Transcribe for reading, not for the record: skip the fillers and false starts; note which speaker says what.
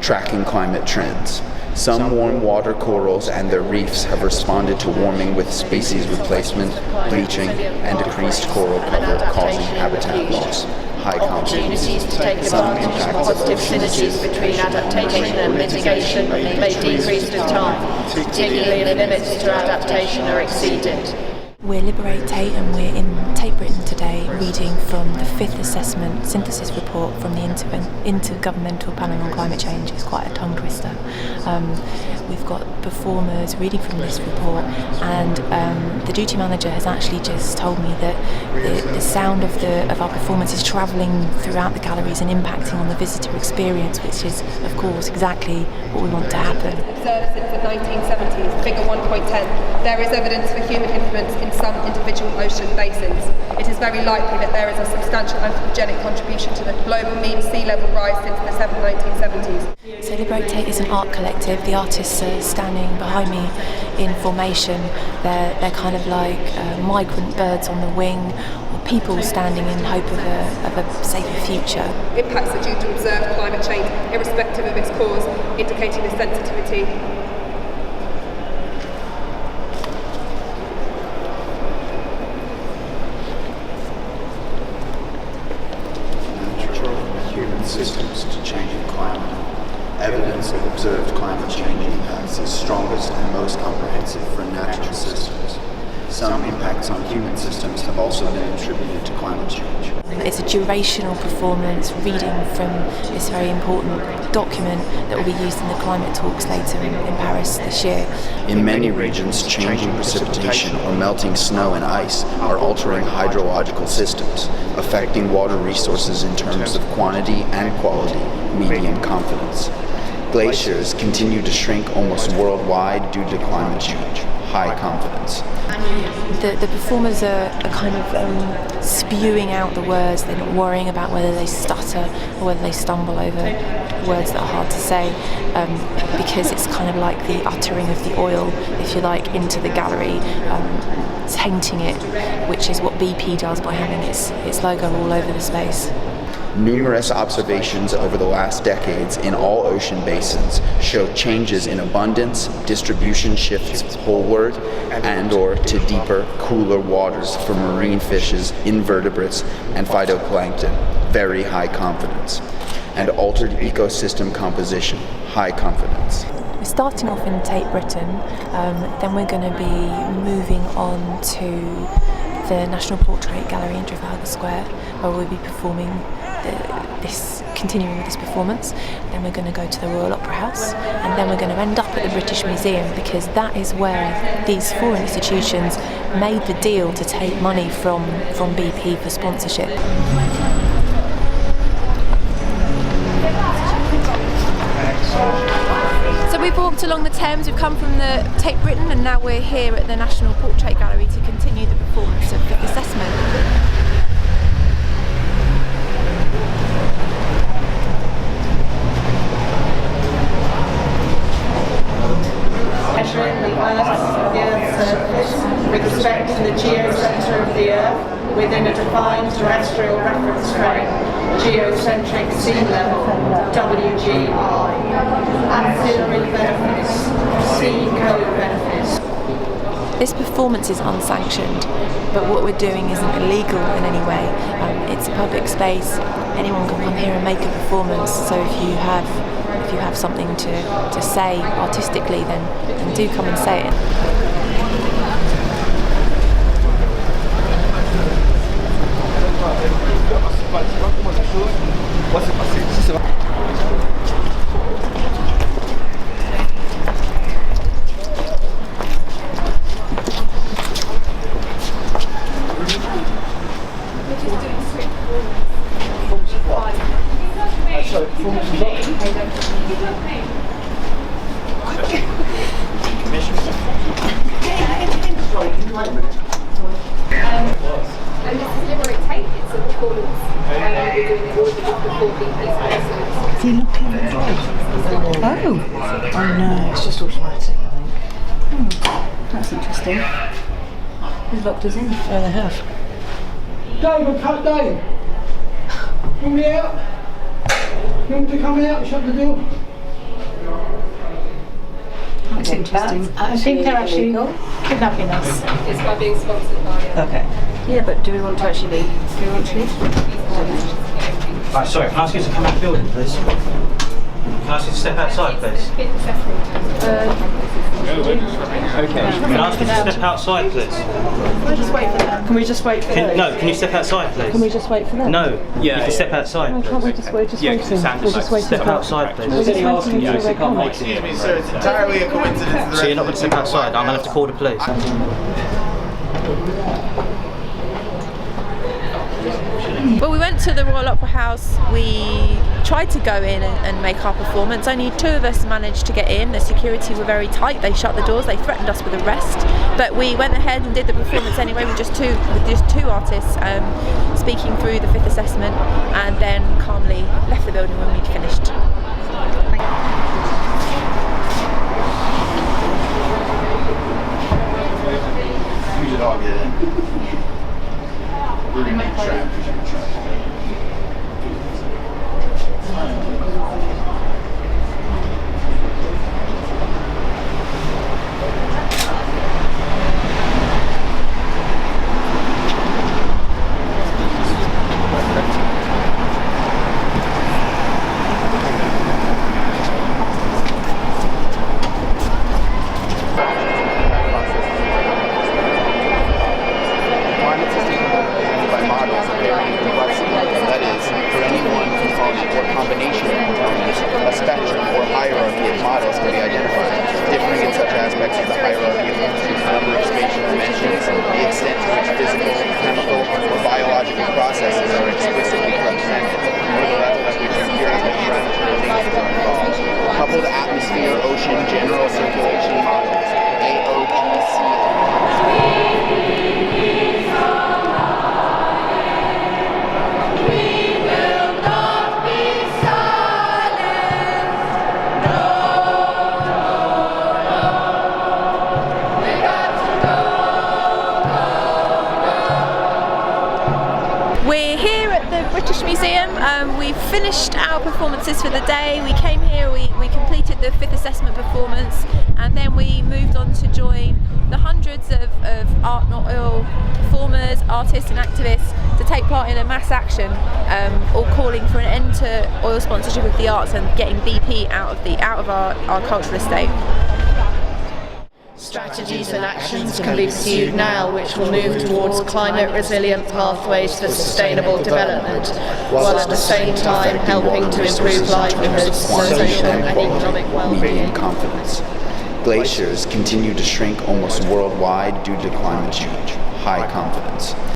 Speaker 1: tracking climate trends. Some warm water corals and their reefs have responded to warming with species replacement, bleaching, and decreased coral cover causing habitat loss. High
Speaker 2: opportunities to take advantage of positive synergies between adaptation and mitigation may decrease with time, particularly if limits to adaptation are exceeded.
Speaker 3: We're Liberate Tate and we're in Tate Britain today reading from the 5th assessment synthesis report from the Intergovernmental Panel on Climate Change. It's quite a tongue twister. We've got performers reading from this report, and the duty manager has actually just told me that the sound of our performance is travelling throughout the galleries and impacting on the visitor experience, which is of course exactly what we want to happen.
Speaker 4: Observed since the 1970s, figure 1.10, there is evidence for human influence in some individual ocean basins. It is very likely that there is a substantial anthropogenic contribution to the global mean sea level rise since the 1970s.
Speaker 3: So Liberate Tate is an art collective. The artists are standing behind me in formation. They're kind of like migrant birds on the wing, or people standing in hope of a safer future.
Speaker 4: Impacts are due to observed climate change, irrespective of its cause, indicating a sensitivity.
Speaker 1: Human systems to changing climate. Evidence of observed climate change impacts is strongest and most comprehensive for natural systems. Some impacts on human systems have also been attributed to climate change.
Speaker 3: It's a durational performance reading from this very important document that will be used in the climate talks later in Paris this year.
Speaker 1: In many regions, changing precipitation or melting snow and ice are altering hydrological systems, affecting water resources in terms of quantity and quality, medium confidence. Glaciers continue to shrink almost worldwide due to climate change, high confidence.
Speaker 3: The performers are kind of spewing out the words. They're not worrying about whether they stutter or whether they stumble over words that are hard to say, because it's kind of like the uttering of the oil, if you like, into the gallery, tainting it, which is what BP does by having its logo all over the space.
Speaker 1: Numerous observations over the last decades in all ocean basins show changes in abundance, distribution shifts poleward and/or to deeper, cooler waters for marine fishes, invertebrates, and phytoplankton, very high confidence, and altered ecosystem composition, high confidence.
Speaker 3: We're starting off in Tate Britain, then we're going to be moving on to the National Portrait Gallery in Trafalgar Square, where we'll be performing continuing with this performance. Then we're going to go to the Royal Opera House, and then we're going to end up at the British Museum, because that is where these foreign institutions made the deal to take money from BP for sponsorship. So we've walked along the Thames, we've come from the Tate Britain, and now we're here at the National Portrait Gallery to continue the performance of the assessment.
Speaker 5: Measuring the Earth's surface with respect to the geocentre of the Earth within a defined terrestrial reference frame, geocentric sea level, WGI. Ancillary benefits, sea co-benefits.
Speaker 3: This performance is unsanctioned, but what we're doing isn't illegal in any way. It's a public space. Anyone can come here and make a performance. So if you have something to say artistically, then do come and say it.
Speaker 4: And this is Liberate Tate, it's a performance. We're doing all the before BP's episodes.
Speaker 6: Is he looking at the Oh no, it's just automatic, I think. That's interesting. They've locked us in. Oh, they have.
Speaker 7: Dave, I'm cut Dave. You want me out? You want me to come out and shut the door?
Speaker 6: interesting.
Speaker 5: I think they're actually kidnapping us.
Speaker 4: It's by being sponsored by.
Speaker 6: Okay. Yeah, but do we want to actually leave? Do we want to leave?
Speaker 8: Right, sorry, can I ask you to come out of the building, please? Can I ask you to step outside, please?
Speaker 9: Okay.
Speaker 8: Can I ask you to step outside, please?
Speaker 5: Can we just wait for them? Can we just wait for them?
Speaker 8: No, can you step outside, please?
Speaker 5: Can we just wait for them?
Speaker 8: No, you can step outside,
Speaker 5: Why
Speaker 8: please.
Speaker 5: can't we just wait? Just waiting. We're just waiting
Speaker 8: Step
Speaker 5: for
Speaker 8: outside,
Speaker 5: We're
Speaker 8: please.
Speaker 5: just waiting until they come.
Speaker 9: So it's entirely a coincidence.
Speaker 8: So you're not going to step outside? I'm going to have to call the police.
Speaker 2: Well, we went to the Royal Opera House. We tried to go in and make our performance. Only 2 of us managed to get in. The security were very tight. They shut the doors. They threatened us with arrest. But we went ahead and did the performance anyway with just two artists speaking through the 5th assessment, and then calmly left the building when we'd finished.
Speaker 1: We should all get in. We're going to make sure. Coupled atmosphere, ocean, general circulation models, AOGC.
Speaker 2: We're here at the British Museum. We've finished our performances for the day. We came here, we completed the 5th assessment performance, and then we moved on to join the hundreds of art not oil performers, artists and activists to take part in a mass action, all calling for an end to oil sponsorship of the arts and getting BP out of our cultural estate. Strategies and actions can be pursued now which will move towards climate resilient pathways for sustainable development, while at the same time helping to improve livelihoods, social and economic well-being.
Speaker 1: Medium confidence. Glaciers continue to shrink almost worldwide due to climate change. High confidence.